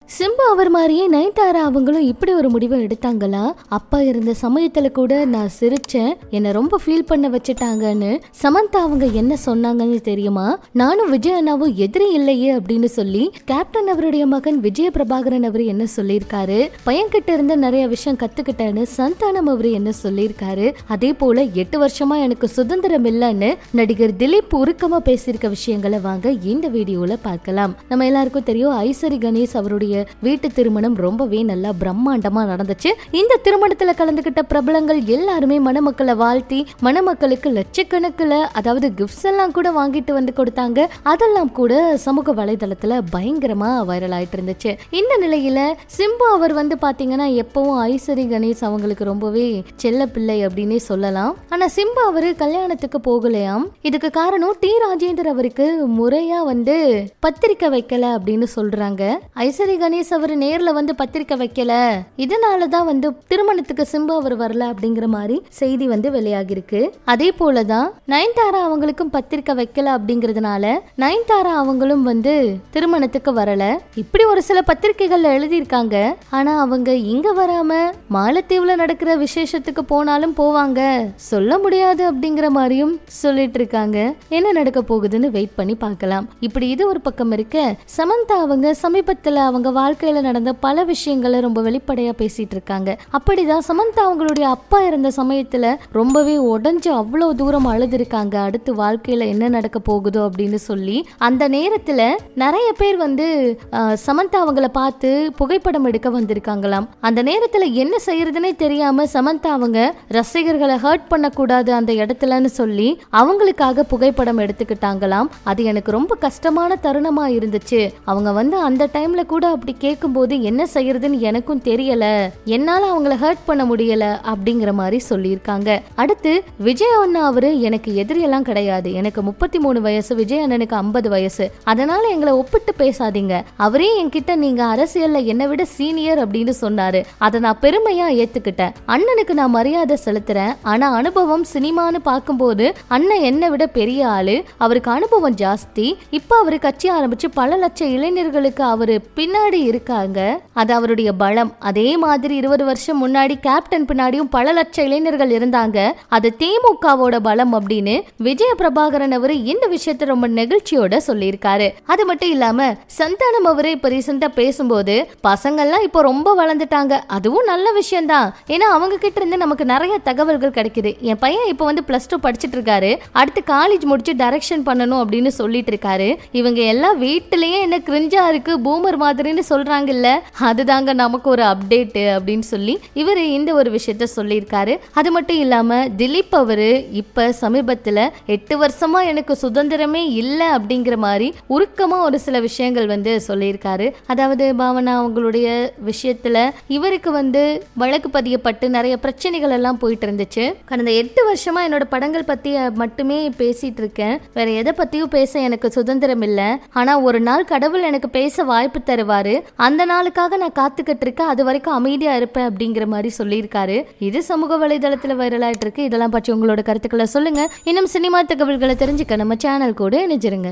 சிம்பு அவர் மாதிரியே நயன்தாரா அவங்களும் இப்படி ஒரு முடிவை எடுத்தாங்களா? அப்பா இருந்த சமயத்துல கூட நான் சிரிச்சேன், என்ன ரொம்ப ஃபீல் பண்ண வச்சுட்டாங்கன்னு சமந்தா அவங்க என்ன சொன்னாங்கன்னு தெரியுமா? நானும் விஜய் அண்ணாவும் எதிரி இல்லையே அப்படின்னு சொல்லி கேப்டன் அவருடைய மகன் விஜய பிரபாகரன் அவர் என்ன சொல்லியிருக்காரு, பையன்கிட்ட இருந்து நிறைய விஷயம் கத்துக்கிட்டேன்னு சந்தானம் அவர் என்ன சொல்லியிருக்காரு. அதே போல 8 வருஷமா எனக்கு சுதந்திரம் இல்லைன்னு நடிகர் திலீப் உருக்கமா பேசியிருக்க விஷயங்களை வாங்க இந்த வீடியோல பார்க்கலாம். நம்ம எல்லாருக்கும் தெரியும், ஐசரி கணேஷ் அவருடைய வீட்டு திருமணம் ரொம்பவே நல்லா பிரம்மாண்டமா நடந்துச்சு. இந்த திருமணத்துல கலந்துகிட்ட பிரபலங்கள் எல்லாருமே மணமக்களை வாழ்த்தி மணமக்களுக்கு லட்சக்கணக்கில் அதாவது கிஃப்ட்ஸ் எல்லாம் கூட வாங்கிட்டு வந்து கொடுத்தாங்க. அதெல்லாம் கூட சமூக வலைதளத்துல பயங்கரமா வைரல் ஆயிட்டு இருந்துச்சு. இந்த நிலையில சிம்பு அவர் வந்து பாத்தீங்கன்னா எப்பவும் ஐசரி கணேஷ் அவங்களுக்கு ரொம்பவே செல்ல பிள்ளை அப்படின்னே சொல்லலாம். ஆனா சிம்பு அவரு கல்யாணத்துக்கு போகலையாம். இதுக்கு காரணம் டி ராஜேந்தர் அவருக்கு முறையா வந்து பத்திரிக்கை வைக்கல அப்படின்னு சொல்றாங்க. ஐசரி கணேஷ் அவர் நேர்ல வந்து பத்திரிக்கை வைக்கல, இதனாலதான் வந்து திருமணத்துக்கு சிம்பு அவர் வரல அப்படிங்கிற மாதிரி செய்தி வந்து வெளியாகி இருக்கு. அதே போலதான் நயன்தாரா அவங்களுக்கும் பத்திரிக்கை வைக்கல அப்படிங்கறதுனால நயன்தாரா அவங்களும் வந்து திருமணத்துக்கு வரல. இப்படி ஒரு சில பத்திரிகைகள்ல எழுதியிருக்காங்க. ஆனா அவங்க இங்க வராம மாலத்தீவுல நடக்கிற விசேஷத்துக்கு போனாலும் போவாங்க, சொல்ல முடியாது அப்படிங்கிற மாதிரியும் சொல்லிட்டு இருக்காங்க. என்ன நடக்க போகுதுன்னு வெயிட் பண்ணி பார்க்கலாம். இப்படி இது ஒரு பக்கம் இருக்க, சமந்தா அவங்க சமீபத்துல அவங்க வாழ்க்கையில நடந்த பல விஷயங்களை ரொம்ப வெளிப்படையா பேசிட்டு இருக்காங்க. அப்படிதான் சமந்தா அவங்களுடைய அப்பா இருந்த சமயத்துல ரொம்பவே உடஞ்சு அவ்வளவு தூரம் அழுதுருக்காங்க. அடுத்து வாழ்க்கையில என்ன நடக்க போகுதோ அப்படின்னு சொல்லி அந்த நேரத்துல நிறைய பேர் வந்து சமந்தா அவங்களை பார்த்து புகைப்படம் எடுக்க வந்திருக்காங்களாம். அந்த நேரத்துல என்ன செய்யறதுன்னே தெரியாம சமந்தா அவங்க ரசிகர்களை ஹர்ட் பண்ணக்கூடாது அந்த இடத்துலன்னு சொல்லி அவங்களுக்காக புகைப்படம் எடுத்துக்கிட்டாங்களாம். அது எனக்கு ரொம்ப கஷ்டமான தருணமா இருந்துச்சு. அவங்க வந்து அந்த டைம்ல கூட அப்படி கேட்கும்போது என்ன செய்யறதுன்னு எனக்கும் தெரியல, என்னால அவங்கள ஹர்ட் பண்ண முடியல அப்படிங்கிற மாதிரி சொல்லியிருக்காங்க. அடுத்து விஜய் அண்ணா அவரு எனக்கு எதிரியெல்லாம் கிடையாது, எனக்கு 33 வயசு, விஜய் அண்ணனுக்கு 50 வயசு, அதனால எங்களை ஒப்பிட்டு பேசாதீங்க. அவரே என்கிட்ட நீங்க அரசியல்ல என்னை விட சீனியர் அப்படின்னு சொன்னாரு. அதை நான் பெருமையா ஏத்துக்கிட்டேன். அண்ணனுக்கு நான் மரியாதை செலுத்துறேன். ஆனா அனுபவம் சினிமான்னு பார்க்கும்போது அண்ணன் என்னை விட பெரிய ஆளு, அவருக்கு அனுபவம் ஜாஸ்தி. இப்ப அவரு கட்சி ஆரம்பிச்சு பல லட்சம் இளைஞர்களுக்கு அவரு பின்னாடி இருக்காங்க, அது அவருடைய பலம். அதே மாதிரி 20 வருஷம் முன்னாடி கேப்டன் பின்னாடியும் பல லட்சம் இளைஞர்கள் இருந்தாங்க, அது திமுகவோட பலம் அப்படின்னு விஜய பிரபாகரன் அவரு இந்த விஷயத்தை ரொம்ப நெகிழ்ச்சியோட சொல்லியிருக்காரு. அது மட்டும் இல்லாம சந்தானம் அவரு இப்ப ரீசெண்டா பேசும்போது பசங்கள்லாம் இப்போ ரொம்ப வளர்ந்துட்டாங்க, அதுவும் நல்ல விஷயம் தான், ஏன்னா அவங்க கிட்ட இருந்து நமக்கு நிறைய தகவல்கள் கிடைக்குது. என் பையன் இப்போ வந்து +2 படிச்சுட்டு இருக்காரு, அடுத்து காலேஜ் முடிச்சு டைரக்ஷன் பண்ணணும் அப்படின்னு சொல்லிட்டு இருக்காரு. இவங்க எல்லாம் வீட்டிலேயே என்ன கிரிஞ்சா இருக்கு பூமர் மாதிரின்னு சொல்றாங்கல்ல, அதுதாங்க நமக்கு ஒரு அப்டேட் அப்படின்னு சொல்லி இவரு இந்த ஒரு விஷயத்த சொல்லியிருக்காரு. அது மட்டும் இல்லாம திலீப் அவரு இப்ப சமீபத்துல 8 வருஷமா எனக்கு சுதந்திரமே இல்லை அப்படிங்கிற மாதிரி உருக்கமா ஒரு சில விஷயங்கள் வந்து சொல்லியிருக்காரு. அதாவது பாவனா அவங்களுடைய விஷயத்துல இவருக்கு வந்து வழக்கு பதியப்பட்டு நிறைய பிரச்சனைகள் எல்லாம் போயிட்டு இருந்துச்சு. கடந்த 8 வருஷமா என்னோட படங்கள் பத்தி மட்டுமே பேசிட்டு இருக்கேன், வேற எதை பத்தியும் பேச எனக்கு சுதந்திரம் இல்லை. ஆனா ஒரு நாள் கடவுள் எனக்கு பேச வாய்ப்பு தருவாரு, அந்த நாளுக்காக நான் காத்துக்கிட்டு இருக்கேன், அது வரைக்கும் அமைதியா இருப்பேன் அப்படிங்கிற மாதிரி சொல்லியிருக்காரு. இது சமூக வலைதளத்துல வைரலாயிட்டு இருக்கு. இதெல்லாம் பற்றி உங்களோட கருத்துக்களை சொல்லுங்க. இன்னும் சினிமா தகவல்களை தெரிஞ்சுக்க நம்ம சேனல் கூட இணைஞ்சிருங்க.